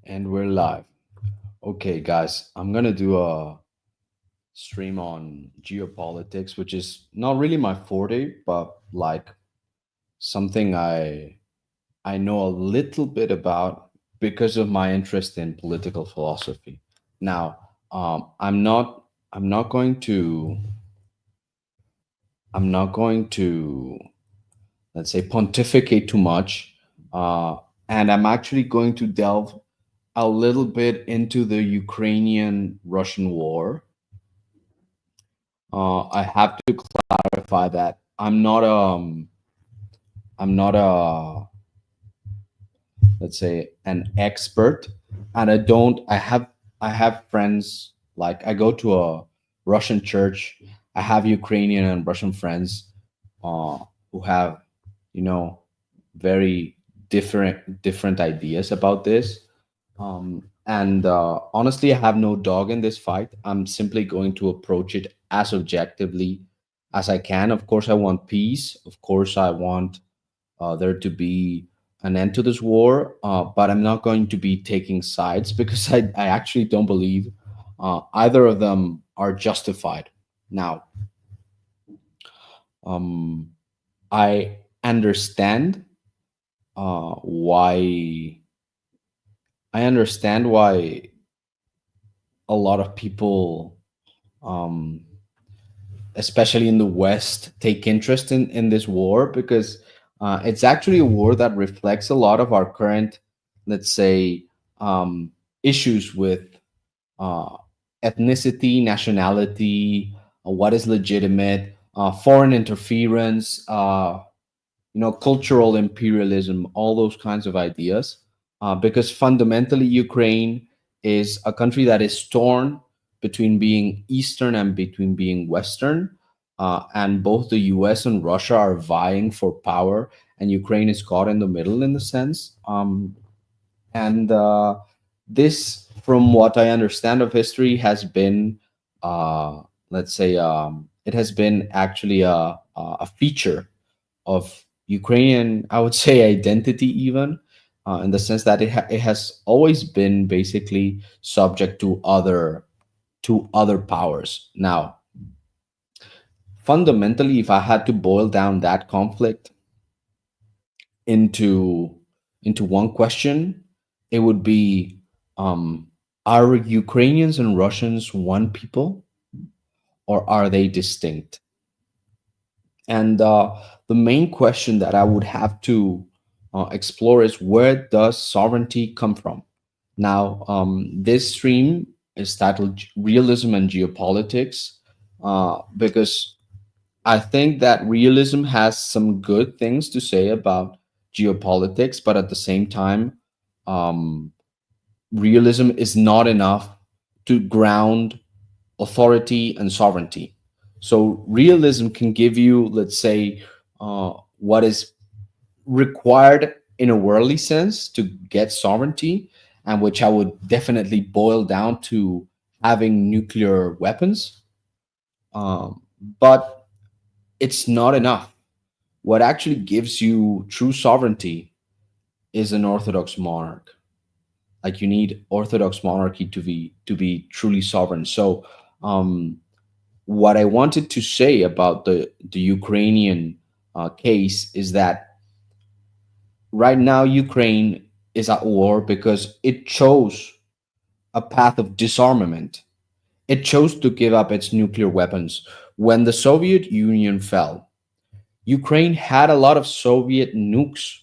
And we're live. Okay, guys, I'm gonna do a stream on geopolitics, which is not really my forte, but like something I know a little bit about because of my interest in political philosophy. Now, I'm not going to I'm not going to let's say pontificate too much, uh, and I'm actually going to delve a little bit into the Ukrainian Russian war. I have to clarify that I'm not a let's say an expert, and I have friends, like I go to a Russian church. I have Ukrainian and Russian friends uh, who have you know very different ideas about this. And honestly, I have no dog in this fight. I'm simply going to approach it as objectively as I can. Of course, I want peace. Of course, I want there to be an end to this war, but I'm not going to be taking sides because I actually don't believe either of them are justified. Now, um, I understand why why a lot of people, um, especially in the West, take interest in this war because it's actually a war that reflects a lot of our current, let's say, um, issues with uh, ethnicity, nationality, what is legitimate, foreign interference, cultural imperialism, all those kinds of ideas. Because fundamentally, Ukraine is a country that is torn between being Eastern and between being Western. And both the US and Russia are vying for power, and Ukraine is caught in the middle in the sense. And This, from what I understand of history, has been, let's say, it has been actually a feature of Ukrainian, I would say, identity, even in the sense that it has always been basically subject to other powers. Now, fundamentally, if I had to boil down that conflict into one question, it would be, um, are Ukrainians and Russians one people, or are they distinct? And the main question that I would have to explore is, where does sovereignty come from? Now, this stream is titled Realism and Geopolitics because I think that realism has some good things to say about geopolitics, but at the same time, um, realism is not enough to ground authority and sovereignty. So realism can give you, let's say, what is required in a worldly sense to get sovereignty, and which I would definitely boil down to having nuclear weapons. Um, but it's not enough. What actually gives you true sovereignty is an orthodox monarch. Like, you need orthodox monarchy to be truly sovereign. So um, what I wanted to say about the Ukrainian case is that right now Ukraine is at war because it chose a path of disarmament. It chose to give up its nuclear weapons. When the Soviet Union fell, Ukraine had a lot of Soviet nukes,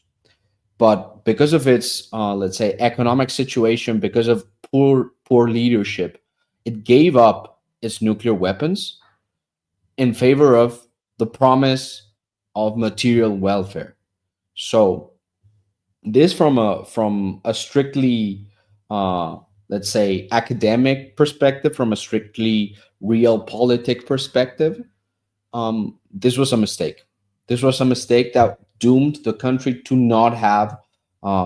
but because of its, let's say, economic situation, because of poor leadership, it gave up its nuclear weapons in favor of the promise of material welfare. So this, from a strictly, uh, let's say, academic perspective, from a strictly realpolitik perspective, this was a mistake. This was a mistake that doomed the country to not have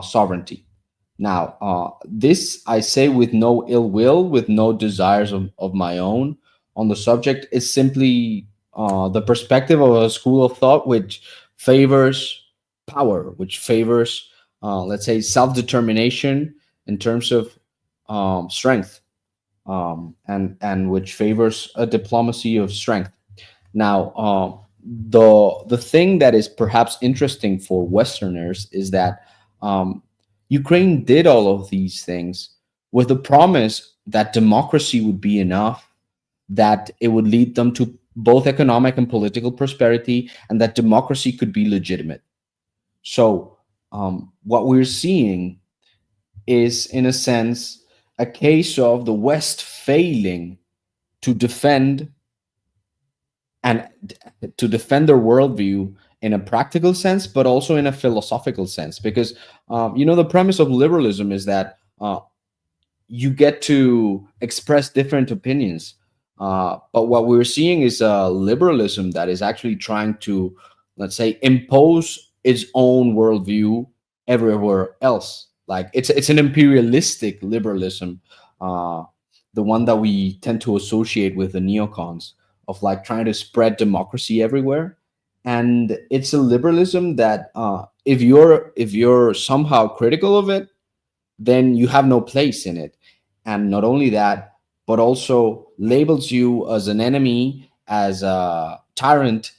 sovereignty. Now, this I say with no ill will, with no desires of my own on the subject. Is simply the perspective of a school of thought which favors power, which favors, let's say, self determination, in terms of strength, and which favors a diplomacy of strength. Now, the thing that is perhaps interesting for Westerners is that um, Ukraine did all of these things with the promise that democracy would be enough, that it would lead them to both economic and political prosperity, and that democracy could be legitimate. So, what we're seeing is, in a sense, a case of the West failing to defend and to defend their worldview in a practical sense, but also in a philosophical sense. Because the premise of liberalism is that you get to express different opinions. But what we're seeing is a liberalism that is actually trying to, let's say, impose its own worldview everywhere else. Like it's an imperialistic liberalism, uh, the one that we tend to associate with the neocons, of like trying to spread democracy everywhere. And it's a liberalism that, if you're somehow critical of it, then you have no place in it. And not only that, but also labels you as an enemy, as a tyrant,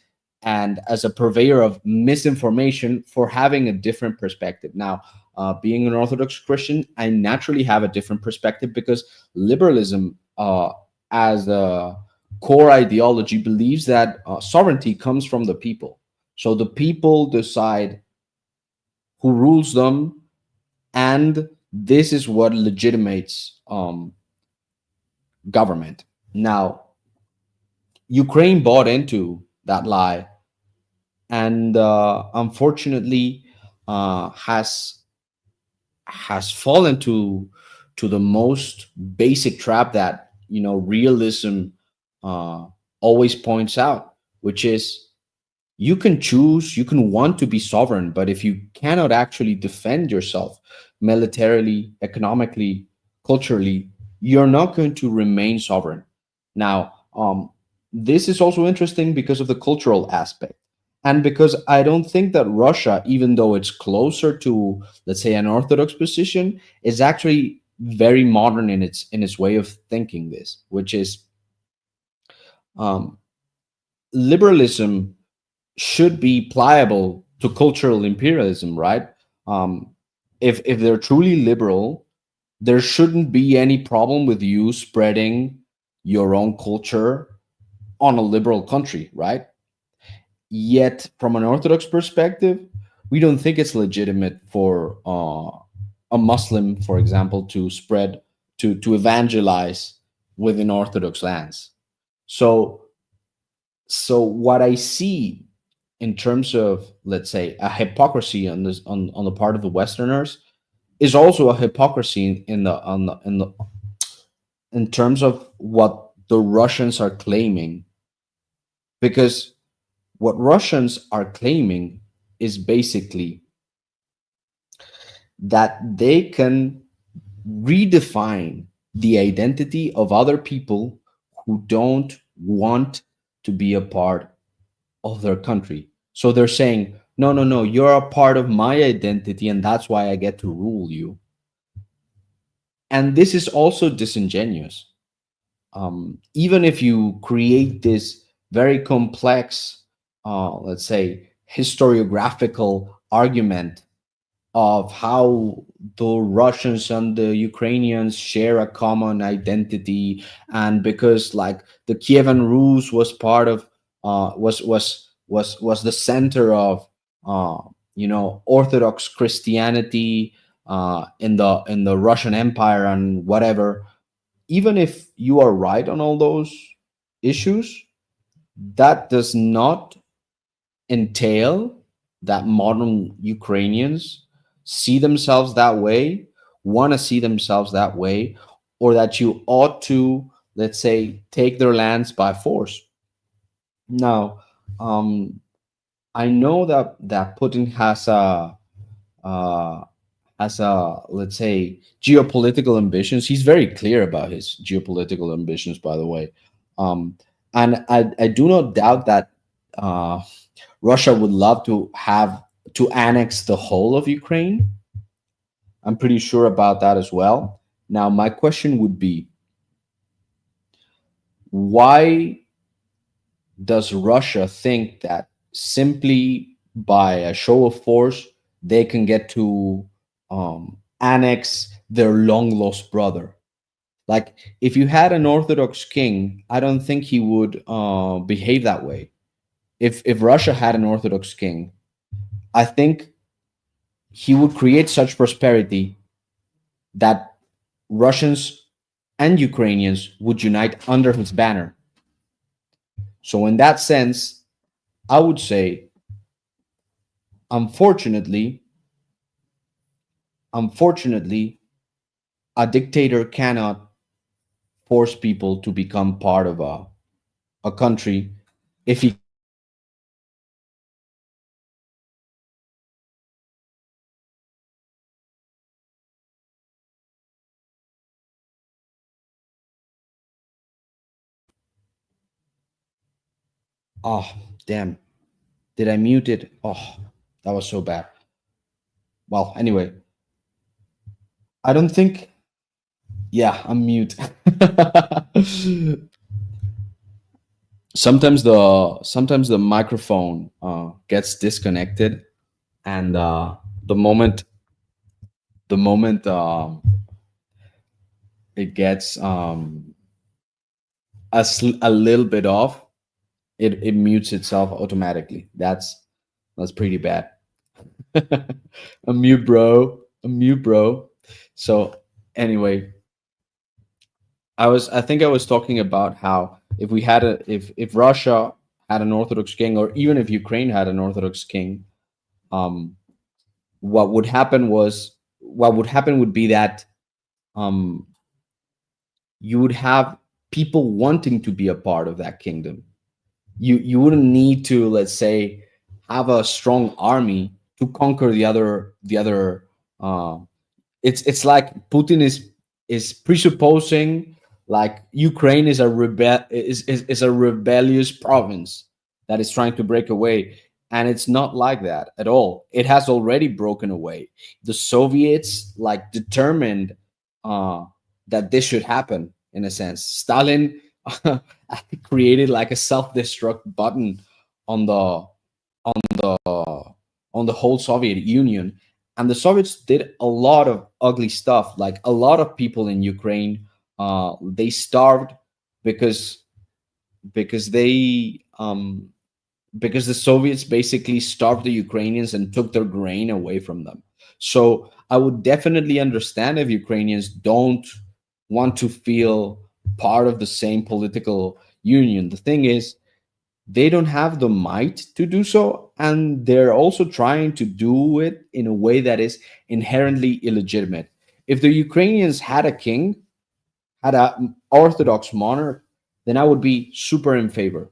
and as a purveyor of misinformation for having a different perspective. Now, being an Orthodox Christian, I naturally have a different perspective because liberalism, as a core ideology, believes that sovereignty comes from the people. So the people decide who rules them, and this is what legitimates government. Now, Ukraine bought into that lie, and unfortunately, has fallen to the most basic trap that realism uh, always points out, which is, you can choose, you can want to be sovereign, but if you cannot actually defend yourself militarily, economically, culturally, you're not going to remain sovereign. Now, this is also interesting because of the cultural aspect. And because I don't think that Russia, even though it's closer to, let's say, an Orthodox position, is actually very modern in its way of thinking this, which is, um, liberalism should be pliable to cultural imperialism, right? Um, if they're truly liberal, there shouldn't be any problem with you spreading your own culture on a liberal country, right? Yet, from an Orthodox perspective, we don't think it's legitimate for a Muslim, for example, to spread, to evangelize within Orthodox lands. So, what I see in terms of, let's say, a hypocrisy on this, on the part of the Westerners, is also a hypocrisy in the on the in terms of what the Russians are claiming. Because what Russians are claiming is basically that they can redefine the identity of other people who don't want to be a part of their country. So they're saying, no, no, no, you're a part of my identity, and that's why I get to rule you. And this is also disingenuous. Even if you create this very complex, let's say, historiographical argument of how the Russians and the Ukrainians share a common identity, and because, like, the Kievan Rus was part of, was the center of, Orthodox Christianity in the Russian Empire and whatever. Even if you are right on all those issues, that does not entail that modern Ukrainians see themselves that way, want to see themselves that way, or that you ought to, let's say, take their lands by force. Now, I know that Putin uh, has a, let's say, geopolitical ambitions. He's very clear about his geopolitical ambitions, by the way, um, and I do not doubt that uh, Russia would love to have to annex the whole of Ukraine. I'm pretty sure about that as well. Now, my question would be, why does Russia think that simply by a show of force they can get to annex their long lost brother? Like, if you had an Orthodox king, I don't think he would behave that way. If Russia had an Orthodox king, I think he would create such prosperity that Russians and Ukrainians would unite under his banner. So, in that sense, I would say, unfortunately, unfortunately, a dictator cannot force people to become part of a country if he cannot control them. Oh, damn. Did I mute it? Oh, that was so bad. Well, anyway, I don't think. Yeah, I'm mute. Sometimes the microphone gets disconnected, and the moment it gets a little bit off, it mutes itself automatically. That's pretty bad. A mute, bro. A mute, bro. So anyway, I think I was talking about how if Russia had an Orthodox king, or even if Ukraine had an Orthodox king, um, what would happen would be that um, you would have people wanting to be a part of that kingdom. You wouldn't need to, let's say, have a strong army to conquer the other uh, it's like Putin is presupposing like Ukraine is a rebellious province that is trying to break away, and it's not like that at all. It has already broken away. The Soviets like determined uh, that this should happen. In a sense, Stalin created like a self-destruct button on the on the whole Soviet Union, and the Soviets did a lot of ugly stuff. Like a lot of people in Ukraine, they starved because because they because the Soviets basically starved the Ukrainians and took their grain away from them. So I would definitely understand if Ukrainians don't want to feel part of the same political union. The thing is, they don't have the might to do so, and they're also trying to do it in a way that is inherently illegitimate. If the Ukrainians had a king, had an orthodox monarch, then I would be super in favor.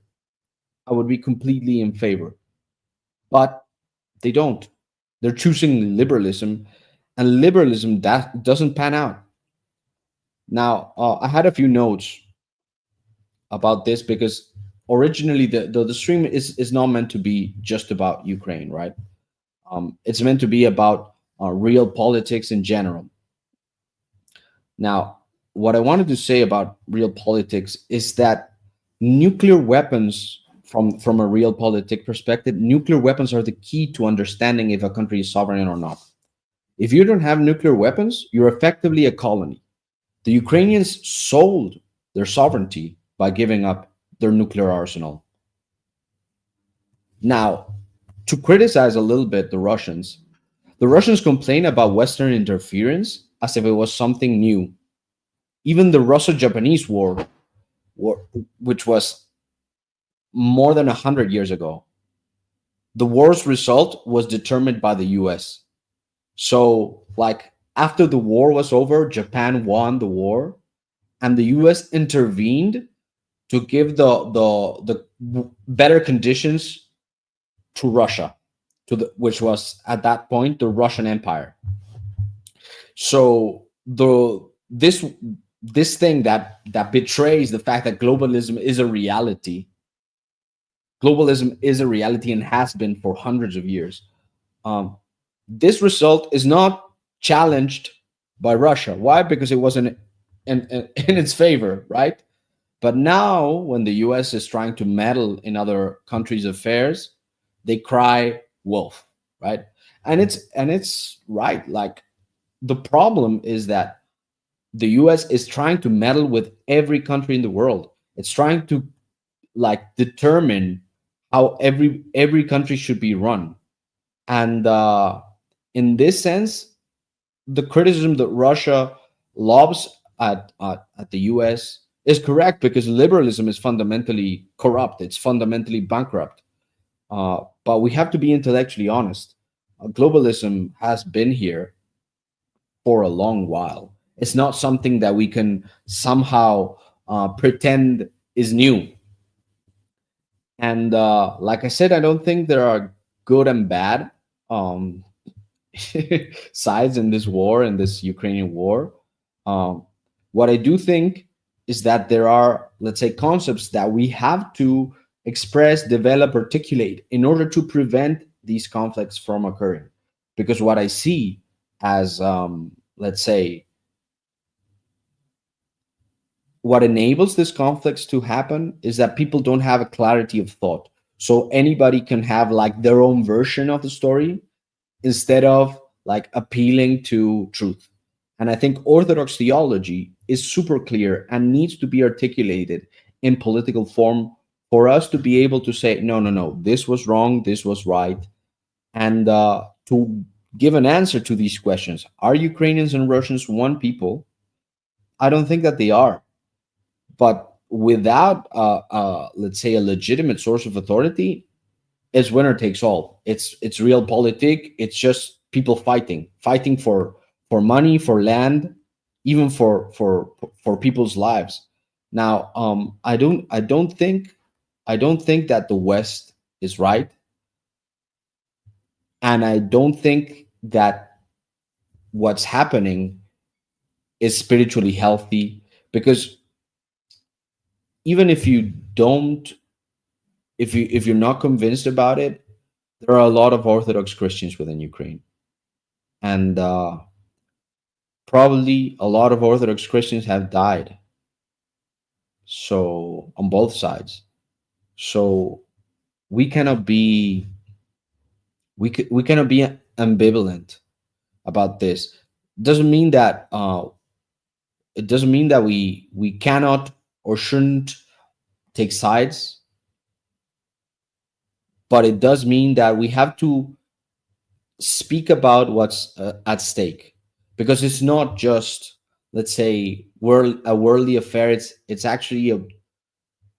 I would be completely in favor. But they don't. They're choosing liberalism, and liberalism that doesn't pan out. Now, I had a few notes about this because originally the stream is not meant to be just about Ukraine, right? It's meant to be about real politics in general. Now, what I wanted to say about real politics is that nuclear weapons, from a real politic perspective, nuclear weapons are the key to understanding if a country is sovereign or not. If you don't have nuclear weapons, you're effectively a colony. The Ukrainians sold their sovereignty by giving up their nuclear arsenal. Now, to criticize a little bit the Russians complain about Western interference as if it was something new. Even the Russo-Japanese war, which was more than 100 years ago, the war's result was determined by the U.S. So, like after the war was over, Japan won the war, and the U.S. intervened to give the better conditions to Russia, which was at that point the Russian Empire. So this thing that betrays the fact that globalism is a reality and has been for hundreds of years. Um, this result is not challenged by Russia. Why? Because it wasn't in its favor, right? But now, when the US is trying to meddle in other countries' affairs, they cry wolf, right? And it's right. Like, the problem is that the US is trying to meddle with every country in the world. It's trying to, like, determine how every country should be run. And in this sense, the criticism that Russia lobs at the US is correct, because liberalism is fundamentally corrupt. It's fundamentally bankrupt. But we have to be intellectually honest. Globalism has been here for a long while. It's not something that we can somehow pretend is new. And like I said, I don't think there are good and bad um, sides in this war, in this Ukrainian war. Um, what I do think is that there are, let's say, concepts that we have to express, develop, articulate in order to prevent these conflicts from occurring. Because what I see as, let's say, what enables these conflicts to happen is that people don't have a clarity of thought. So anybody can have like their own version of the story instead of like appealing to truth. And I think Orthodox theology is super clear and needs to be articulated in political form for us to be able to say, no, no, no, this was wrong, this was right. And to give an answer to these questions. Are Ukrainians and Russians one people? I don't think that they are. But without, let's say, a legitimate source of authority, it's winner takes all. It's realpolitik. It's just people fighting for money, for land, even for people's lives. Now, I don't think that the West is right, and I don't think that what's happening is spiritually healthy, because even if you don't, if you're not convinced about it, there are a lot of Orthodox Christians within Ukraine, and probably a lot of Orthodox Christians have died. So on both sides, so we cannot be we cannot be ambivalent about this. Doesn't mean that it doesn't mean that we cannot or shouldn't take sides, but it does mean that we have to speak about what's at stake, because it's not just, let's say, worldly affair. It's actually a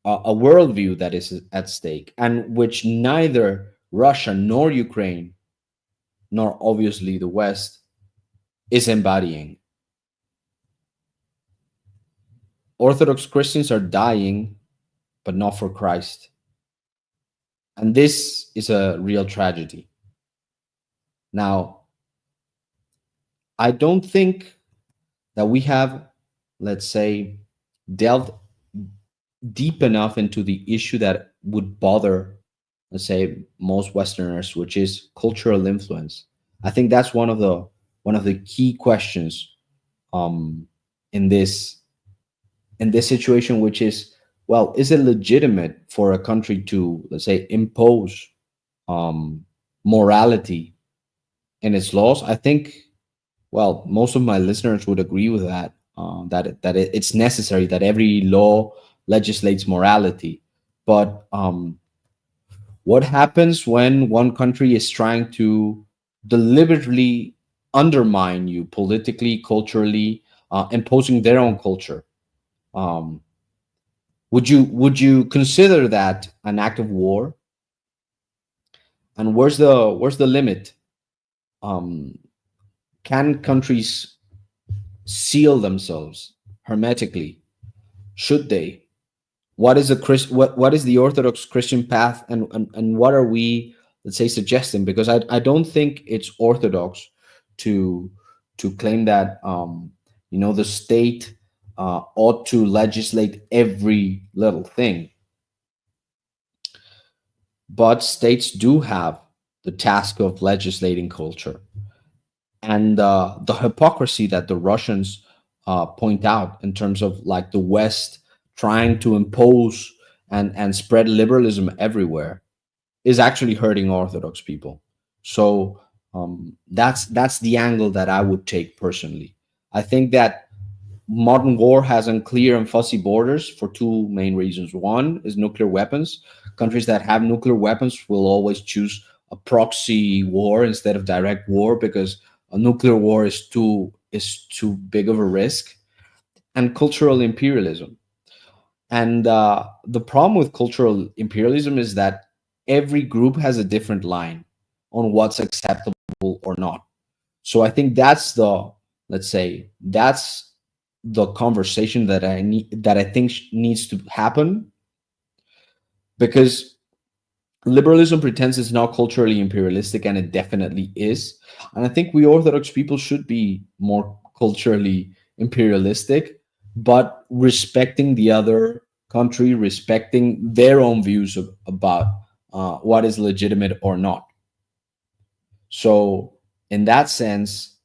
worldview that is at stake, and which neither Russia nor Ukraine nor obviously the West is embodying. Orthodox Christians are dying, but not for Christ, and this is a real tragedy. Now, I don't think that we have, let's say, delved deep enough into the issue that would bother, let's say, most Westerners, which is cultural influence. I think that's one of the key questions um, in this situation, which is, well, is it legitimate for a country to, let's say, impose um, morality in its laws? I think, well, most of my listeners would agree with that. It's necessary that every law legislates morality. But what happens when one country is trying to deliberately undermine you politically, culturally, imposing their own culture? Um, would you consider that an act of war? And where's the limit? Um, can countries seal themselves hermetically? Should they? What is the Orthodox Christian path, and what are we, let's say, suggesting? Because I don't think it's orthodox to claim that the state ought to legislate every little thing, but states do have the task of legislating culture. and the hypocrisy that the Russians point out in terms of like the West trying to impose and spread liberalism everywhere is actually hurting Orthodox people. So that's the angle that I would take personally. I think that modern war has unclear and fuzzy borders for two main reasons. One is nuclear weapons. Countries that have nuclear weapons will always choose a proxy war instead of direct war because a nuclear war is too big of a risk. And cultural imperialism. And the problem with cultural imperialism is that every group has a different line on what's acceptable or not. So I think that's the, let's say, that's the conversation that I think needs to happen, because liberalism pretends it's not culturally imperialistic, and it definitely is. And I think we Orthodox people should be more culturally imperialistic, but respecting the other country, respecting their own views about what is legitimate or not. So in that sense,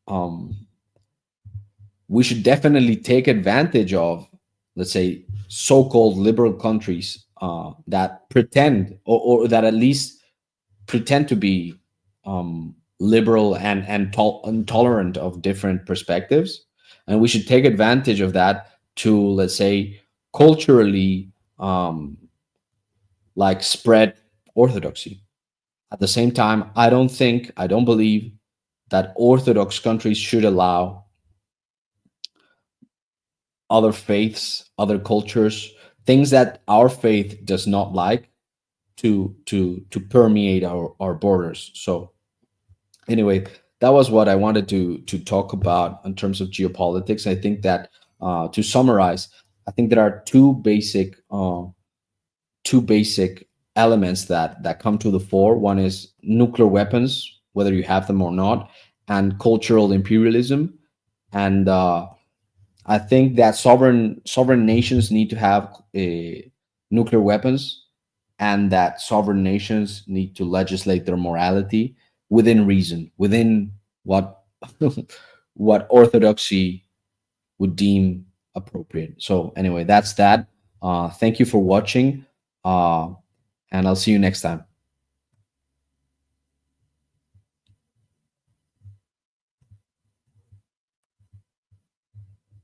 um, we should definitely take advantage of, let's say, so-called liberal countries that pretend, or that at least pretend to be liberal and tolerant of different perspectives, and we should take advantage of that to, let's say, culturally like spread orthodoxy. At the same time, I don't believe that Orthodox countries should allow other faiths, other cultures, things that our faith does not like, to permeate our borders. So anyway, that was what I wanted to talk about in terms of geopolitics. I think that to summarize, I think there are two basic elements that come to the fore. One is nuclear weapons, whether you have them or not, and cultural imperialism. And I think that sovereign nations need to have nuclear weapons, and that sovereign nations need to legislate their morality within reason, within what what orthodoxy would deem appropriate. So anyway, that's that. Thank you for watching, uh, and I'll see you next time.